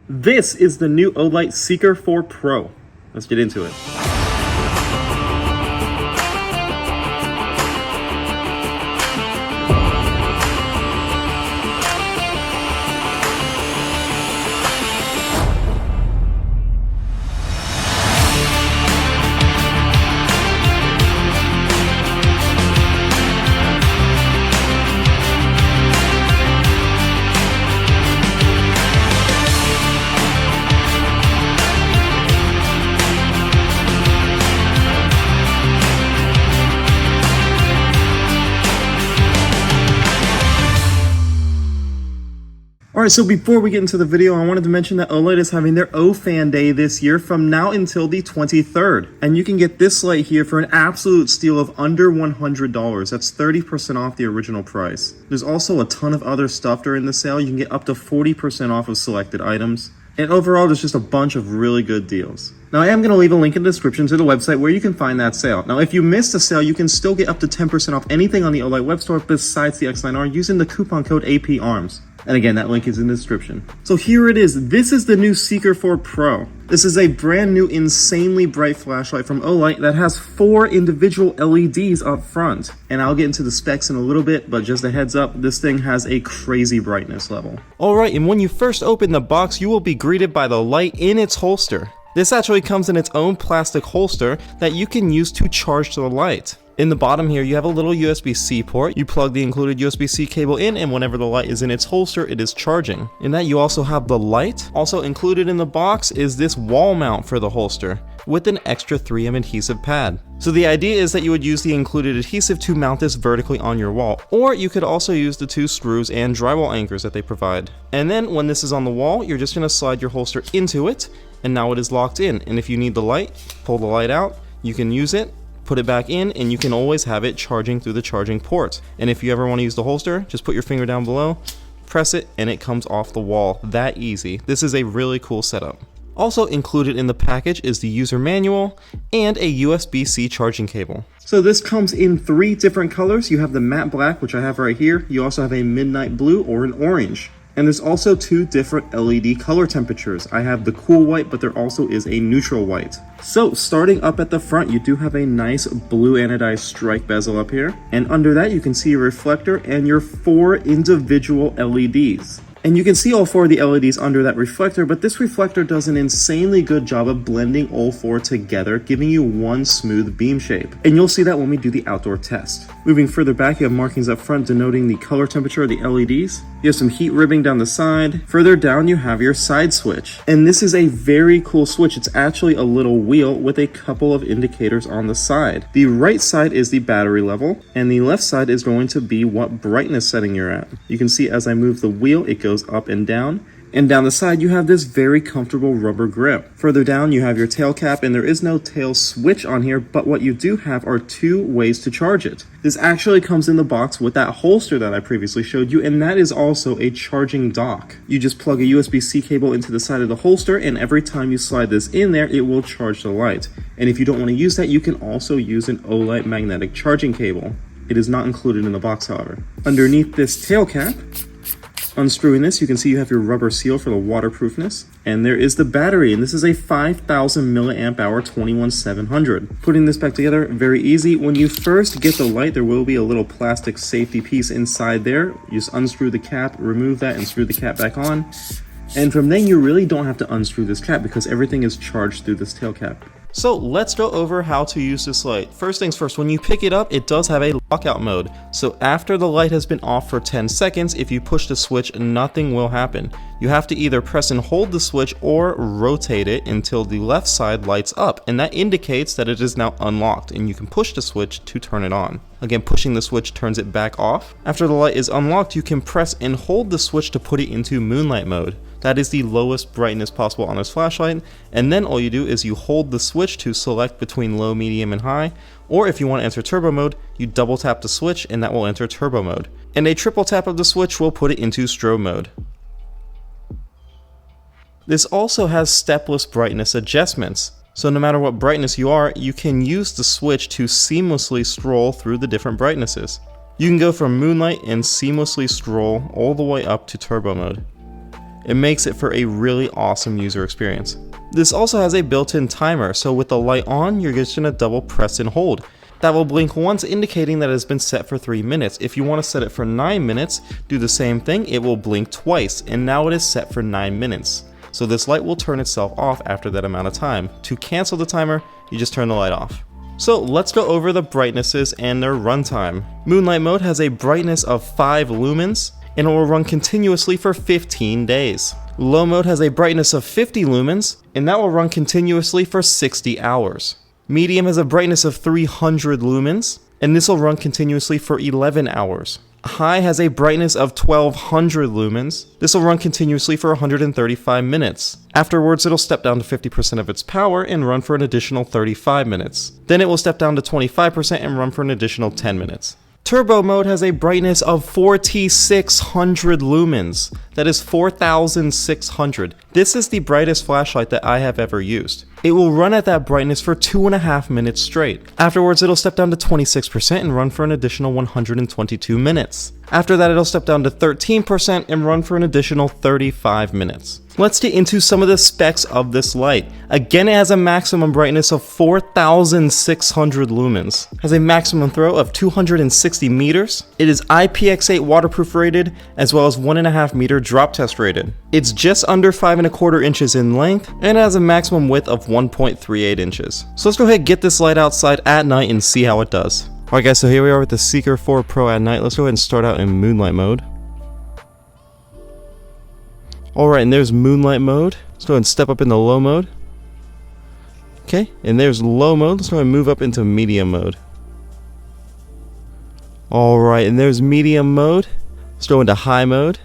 This is the new Olight Seeker 4 Pro. Let's get into it. Alright, so before we get into the video, I wanted to mention that Olight is having their OFan Day this year from now until the 23rd. And you can get this light here for an absolute steal of under $100. That's 30% off the original price. There's also a ton of other stuff during the sale. You can get up to 40% off of selected items. And overall, there's just a bunch of really good deals. Now, I am going to leave a link in the description to the website where you can find that sale. Now, if you missed the sale, you can still get up to 10% off anything on the Olight web store besides the X9R using the coupon code APARMS. And again, that link is in the description. So here it is. This is the new Seeker 4 Pro. This is a brand new, insanely bright flashlight from Olight that has 4 individual LEDs up front. And I'll get into the specs in a little bit, but just a heads up, this thing has a crazy brightness level. Alright, and when you first open the box, you will be greeted by the light in its holster. This actually comes in its own plastic holster that you can use to charge the light. In the bottom here, you have a little USB-C port. You plug the included USB-C cable in, and whenever the light is in its holster, it is charging. In that, you also have the light. Also included in the box is this wall mount for the holster with an extra 3M adhesive pad. So the idea is that you would use the included adhesive to mount this vertically on your wall, or you could also use the 2 screws and drywall anchors that they provide. And then when this is on the wall, you're just gonna slide your holster into it, and now it is locked in. And if you need the light, pull the light out, you can use it, put it back in, and you can always have it charging through the charging port. And if you ever want to use the holster, just put your finger down below, press it, and it comes off the wall. That easy. This is a really cool setup. Also included in the package is the user manual and a USB-C charging cable. So this comes in 3 different colors. You have the matte black, which I have right here. You also have a midnight blue or an orange. And there's also 2 different LED color temperatures. I have the cool white, but there also is a neutral white. So starting up at the front, you do have a nice blue anodized strike bezel up here. And under that, you can see a reflector and your 4 individual LEDs. And you can see all 4 of the LEDs under that reflector, but this reflector does an insanely good job of blending all 4 together, giving you one smooth beam shape. And you'll see that when we do the outdoor test. Moving further back, you have markings up front denoting the color temperature of the LEDs. You have some heat ribbing down the side. Further down, you have your side switch. And this is a very cool switch. It's actually a little wheel with a couple of indicators on the side. The right side is the battery level, and the left side is going to be what brightness setting you're at. You can see as I move the wheel, it goes up and down. And down the side, you have this very comfortable rubber grip. Further down, you have your tail cap, and there is no tail switch on here, but what you do have are 2 ways to charge it. This actually comes in the box with that holster that I previously showed you, and that is also a charging dock. You just plug a USB-C cable into the side of the holster, and every time you slide this in there, it will charge the light. And if you don't want to use that, you can also use an Olight magnetic charging cable. It is not included in the box, however. Underneath this tail cap, unscrewing this, you can see you have your rubber seal for the waterproofness. And there is the battery, and this is a 5,000 milliamp hour 21700. Putting this back together, very easy. When you first get the light, there will be a little plastic safety piece inside there. You just unscrew the cap, remove that, and screw the cap back on. And from then, you really don't have to unscrew this cap because everything is charged through this tail cap. So let's go over how to use this light. First things first, when you pick it up, it does have a lockout mode. So after the light has been off for 10 seconds, if you push the switch, nothing will happen. You have to either press and hold the switch or rotate it until the left side lights up, and that indicates that it is now unlocked, and you can push the switch to turn it on. Again, pushing the switch turns it back off. After the light is unlocked, you can press and hold the switch to put it into moonlight mode. That is the lowest brightness possible on this flashlight, and then all you do is you hold the switch to select between low, medium, and high, or if you want to enter turbo mode, you double tap the switch and that will enter turbo mode. And a triple tap of the switch will put it into strobe mode. This also has stepless brightness adjustments. So no matter what brightness you are, you can use the switch to seamlessly scroll through the different brightnesses. You can go from moonlight and seamlessly scroll all the way up to turbo mode. It makes it for a really awesome user experience. This also has a built-in timer, so with the light on, you're just gonna double press and hold. That will blink once, indicating that it has been set for 3 minutes. If you want to set it for 9 minutes, do the same thing, it will blink twice, and now it is set for 9 minutes. So this light will turn itself off after that amount of time. To cancel the timer, you just turn the light off. So let's go over the brightnesses and their runtime. Moonlight mode has a brightness of 5 lumens, and it will run continuously for 15 days. Low mode has a brightness of 50 lumens, and that will run continuously for 60 hours. Medium has a brightness of 300 lumens, and this will run continuously for 11 hours. High has a brightness of 1200 lumens. This will run continuously for 135 minutes. Afterwards, it'll step down to 50% of its power and run for an additional 35 minutes. Then it will step down to 25% and run for an additional 10 minutes. Turbo mode has a brightness of 4600 lumens. That is 4600. This is the brightest flashlight that I have ever used. It will run at that brightness for 2.5 minutes straight. Afterwards, it'll step down to 26% and run for an additional 122 minutes. After that, it'll step down to 13% and run for an additional 35 minutes. Let's get into some of the specs of this light. Again, it has a maximum brightness of 4600 lumens, has a maximum throw of 260 meters. It is IPX8 waterproof rated, as well as 1.5 meter drop test rated. It's just under 5.25 inches in length, and it has a maximum width of 1.38 inches. So let's go ahead and get this light outside at night and see how it does. Alright guys, so here we are with the Seeker 4 Pro at night. Let's go ahead and start out in moonlight mode. Alright, and there's moonlight mode. Let's go ahead and step up into low mode. Okay, and there's low mode. Let's go ahead and move up into medium mode. Alright, and there's medium mode. Let's go into high mode.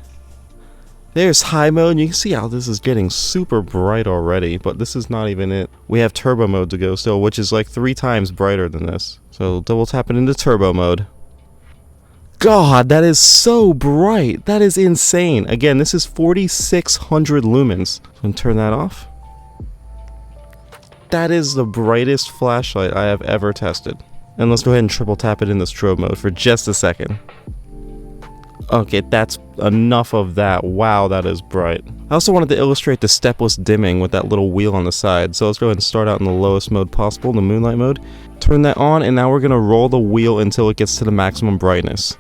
There's high mode, and you can see how this is getting super bright already, but this is not even it. We have turbo mode to go still, which is like 3 times brighter than this. So double tap it into turbo mode. God, that is so bright. That is insane. Again, this is 4600 lumens. I'm gonna turn that off. That is the brightest flashlight I have ever tested. And let's go ahead and triple tap it in the strobe mode for just a second. Okay, that's enough of that. Wow, that is bright. I also wanted to illustrate the stepless dimming with that little wheel on the side. So let's go ahead and start out in the lowest mode possible, the moonlight mode. Turn that on, and now we're gonna roll the wheel until it gets to the maximum brightness.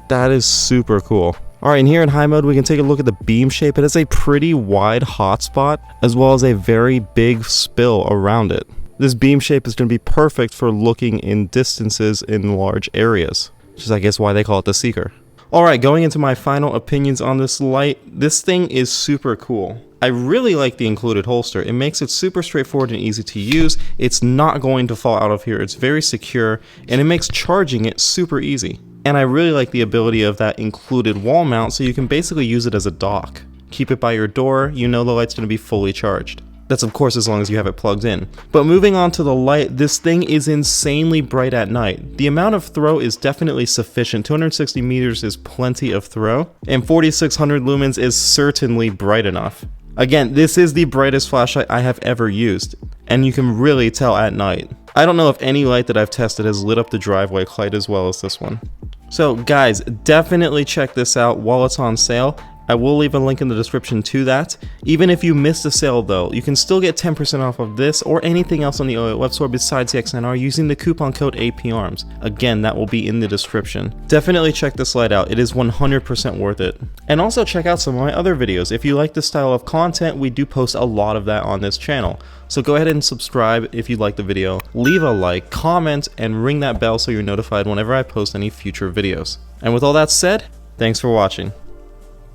That is super cool. Alright, and here in high mode we can take a look at the beam shape. It has a pretty wide hotspot as well as a very big spill around it. This beam shape is going to be perfect for looking in distances in large areas, which is I guess why they call it the Seeker. Alright, going into my final opinions on this light, this thing is super cool. I really like the included holster. It makes it super straightforward and easy to use. It's not going to fall out of here. It's very secure, and it makes charging it super easy. And I really like the ability of that included wall mount, so you can basically use it as a dock. Keep it by your door, you know the light's going to be fully charged. That's of course as long as you have it plugged in. But moving on to the light, this thing is insanely bright at night. The amount of throw is definitely sufficient. 260 meters is plenty of throw, and 4600 lumens is certainly bright enough. Again, this is the brightest flashlight I have ever used, and you can really tell at night. I don't know if any light that I've tested has lit up the driveway quite as well as this one. So guys, definitely check this out while it's on sale. I will leave a link in the description to that. Even if you missed the sale though, you can still get 10% off of this or anything else on the OLED web store besides the XNR using the coupon code APARMS. Again, that will be in the description. Definitely check this light out, it is 100% worth it. And also check out some of my other videos. If you like this style of content, we do post a lot of that on this channel. So go ahead and subscribe if you like the video, leave a like, comment, and ring that bell so you're notified whenever I post any future videos. And with all that said, thanks for watching.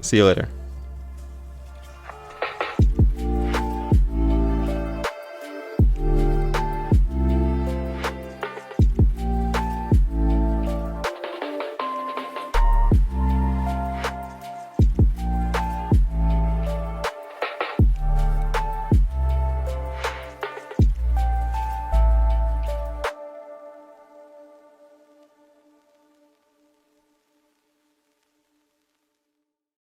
See you later.